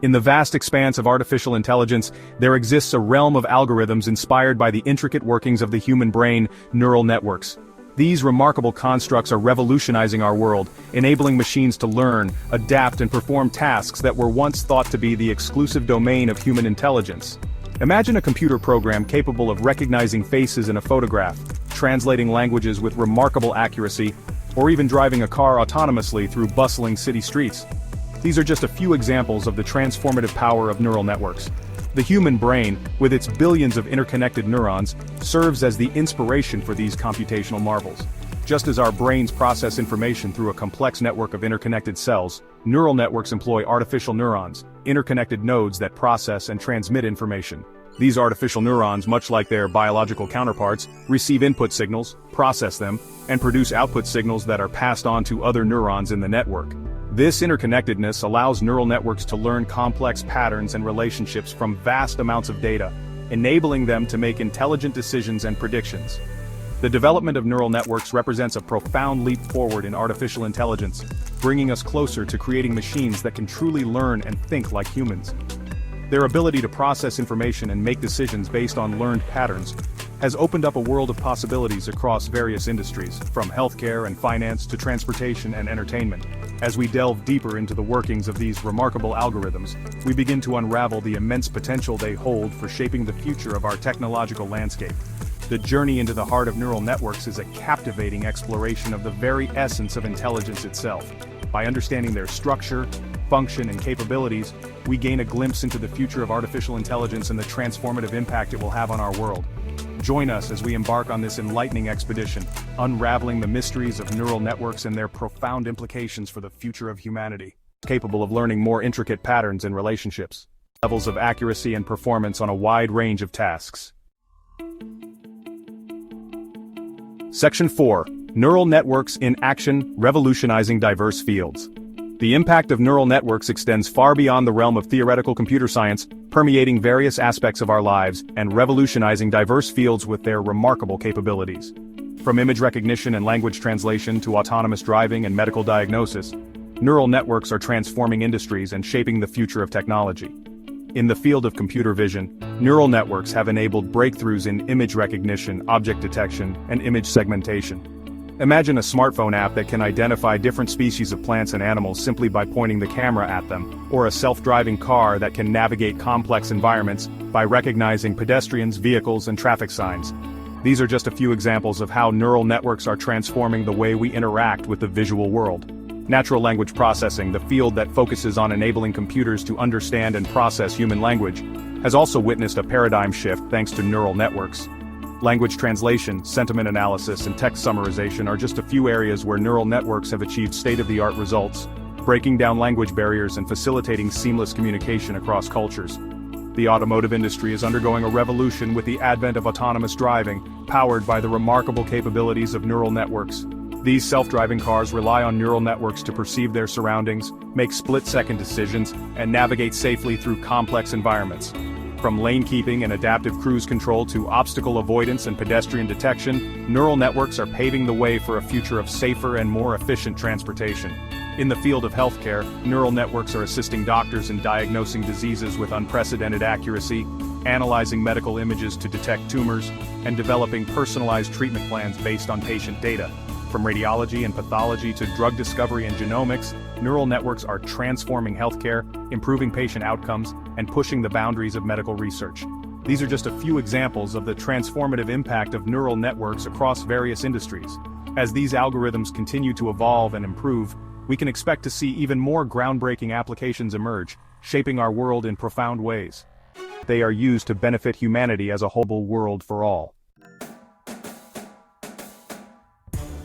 In the vast expanse of artificial intelligence, there exists a realm of algorithms inspired by the intricate workings of the human brain, neural networks. These remarkable constructs are revolutionizing our world, enabling machines to learn, adapt and perform tasks that were once thought to be the exclusive domain of human intelligence. Imagine a computer program capable of recognizing faces in a photograph, translating languages with remarkable accuracy, or even driving a car autonomously through bustling city streets. These are just a few examples of the transformative power of neural networks. The human brain, with its billions of interconnected neurons, serves as the inspiration for these computational marvels. Just as our brains process information through a complex network of interconnected cells, neural networks employ artificial neurons, interconnected nodes that process and transmit information. These artificial neurons, much like their biological counterparts, receive input signals, process them, and produce output signals that are passed on to other neurons in the network. This interconnectedness allows neural networks to learn complex patterns and relationships from vast amounts of data, enabling them to make intelligent decisions and predictions. The development of neural networks represents a profound leap forward in artificial intelligence, bringing us closer to creating machines that can truly learn and think like humans. Their ability to process information and make decisions based on learned patterns has opened up a world of possibilities across various industries, from healthcare and finance to transportation and entertainment. As we delve deeper into the workings of these remarkable algorithms, we begin to unravel the immense potential they hold for shaping the future of our technological landscape. The journey into the heart of neural networks is a captivating exploration of the very essence of intelligence itself. By understanding their structure, function, and capabilities, we gain a glimpse into the future of artificial intelligence and the transformative impact it will have on our world. Join us as we embark on this enlightening expedition, unraveling the mysteries of neural networks and their profound implications for the future of humanity. Capable of learning more intricate patterns and relationships, levels of accuracy and performance on a wide range of tasks. Section 4. Neural Networks in Action, Revolutionizing Diverse Fields. The impact of neural networks extends far beyond the realm of theoretical computer science, permeating various aspects of our lives and revolutionizing diverse fields with their remarkable capabilities. From image recognition and language translation to autonomous driving and medical diagnosis, neural networks are transforming industries and shaping the future of technology. In the field of computer vision, neural networks have enabled breakthroughs in image recognition, object detection, and image segmentation. Imagine a smartphone app that can identify different species of plants and animals simply by pointing the camera at them, or a self-driving car that can navigate complex environments by recognizing pedestrians, vehicles, and traffic signs. These are just a few examples of how neural networks are transforming the way we interact with the visual world. Natural language processing, the field that focuses on enabling computers to understand and process human language, has also witnessed a paradigm shift thanks to neural networks. Language translation, sentiment analysis, and text summarization are just a few areas where neural networks have achieved state-of-the-art results, breaking down language barriers and facilitating seamless communication across cultures. The automotive industry is undergoing a revolution with the advent of autonomous driving, powered by the remarkable capabilities of neural networks. These self-driving cars rely on neural networks to perceive their surroundings, make split-second decisions, and navigate safely through complex environments. From lane keeping and adaptive cruise control to obstacle avoidance and pedestrian detection, neural networks are paving the way for a future of safer and more efficient transportation. In the field of healthcare, neural networks are assisting doctors in diagnosing diseases with unprecedented accuracy, analyzing medical images to detect tumors, and developing personalized treatment plans based on patient data. From radiology and pathology to drug discovery and genomics, neural networks are transforming healthcare, improving patient outcomes, and pushing the boundaries of medical research. These are just a few examples of the transformative impact of neural networks across various industries. As these algorithms continue to evolve and improve, we can expect to see even more groundbreaking applications emerge, shaping our world in profound ways. They are used to benefit humanity as a whole world for all.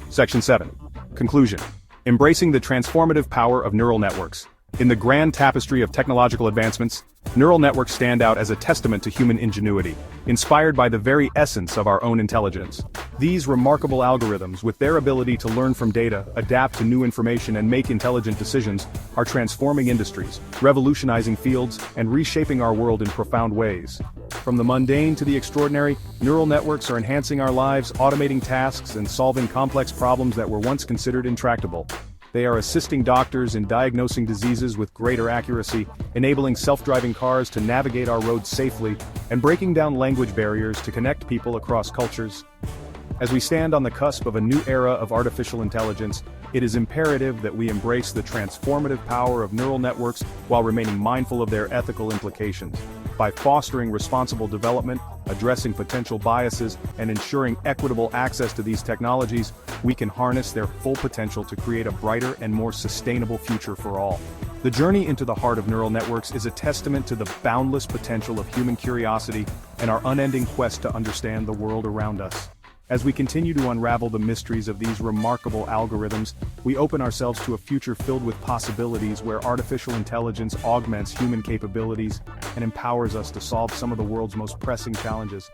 Section 7. Conclusion. Embracing the transformative power of neural networks. In the grand tapestry of technological advancements, neural networks stand out as a testament to human ingenuity, inspired by the very essence of our own intelligence. These remarkable algorithms, with their ability to learn from data, adapt to new information, and make intelligent decisions, are transforming industries, revolutionizing fields, and reshaping our world in profound ways. From the mundane to the extraordinary, neural networks are enhancing our lives, automating tasks, and solving complex problems that were once considered intractable. They are assisting doctors in diagnosing diseases with greater accuracy, enabling self-driving cars to navigate our roads safely, and breaking down language barriers to connect people across cultures. As we stand on the cusp of a new era of artificial intelligence, it is imperative that we embrace the transformative power of neural networks while remaining mindful of their ethical implications. By fostering responsible development, addressing potential biases, and ensuring equitable access to these technologies, we can harness their full potential to create a brighter and more sustainable future for all. The journey into the heart of neural networks is a testament to the boundless potential of human curiosity and our unending quest to understand the world around us. As we continue to unravel the mysteries of these remarkable algorithms, we open ourselves to a future filled with possibilities where artificial intelligence augments human capabilities and empowers us to solve some of the world's most pressing challenges.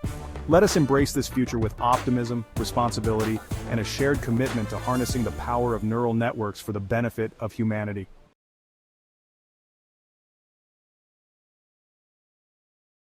Let us embrace this future with optimism, responsibility, and a shared commitment to harnessing the power of neural networks for the benefit of humanity.